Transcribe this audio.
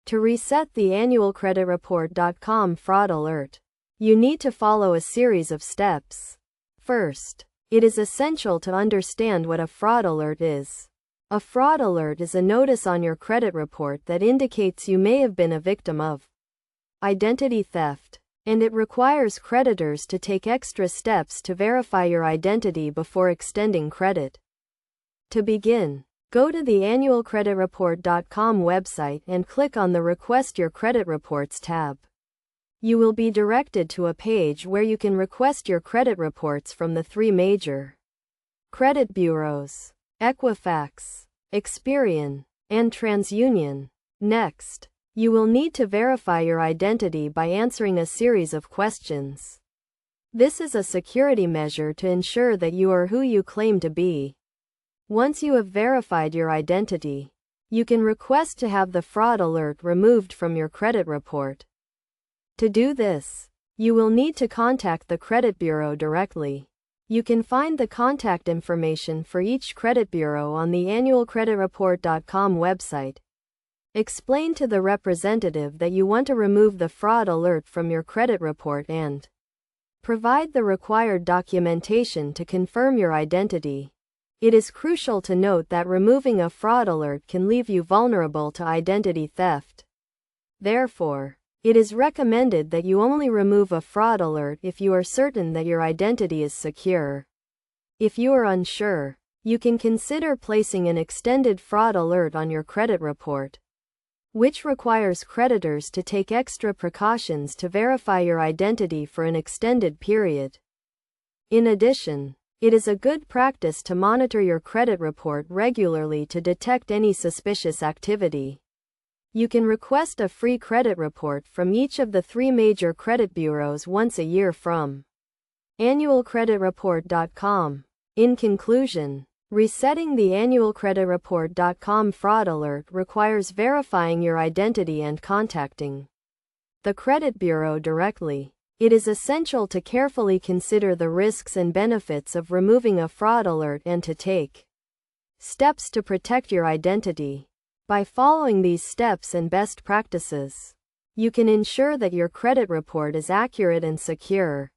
To reset the annualcreditreport.com fraud alert, you need to follow a series of steps. First, it is essential to understand what a fraud alert is. A fraud alert is a notice on your credit report that indicates you may have been a victim of identity theft, and it requires creditors to take extra steps to verify your identity before extending credit. To begin, go to the annualcreditreport.com website and click on the Request Your Credit Reports tab. You will be directed to a page where you can request your credit reports from the three major credit bureaus: Equifax, Experian, and TransUnion. Next, you will need to verify your identity by answering a series of questions. This is a security measure to ensure that you are who you claim to be. Once you have verified your identity, you can request to have the fraud alert removed from your credit report. To do this, you will need to contact the credit bureau directly. You can find the contact information for each credit bureau on the annualcreditreport.com website. Explain to the representative that you want to remove the fraud alert from your credit report and provide the required documentation to confirm your identity. It is crucial to note that removing a fraud alert can leave you vulnerable to identity theft. Therefore, it is recommended that you only remove a fraud alert if you are certain that your identity is secure. If you are unsure, you can consider placing an extended fraud alert on your credit report, which requires creditors to take extra precautions to verify your identity for an extended period. In addition, it is a good practice to monitor your credit report regularly to detect any suspicious activity. You can request a free credit report from each of the three major credit bureaus once a year from annualcreditreport.com. In conclusion, resetting the annualcreditreport.com fraud alert requires verifying your identity and contacting the credit bureau directly. It is essential to carefully consider the risks and benefits of removing a fraud alert and to take steps to protect your identity. By following these steps and best practices, you can ensure that your credit report is accurate and secure.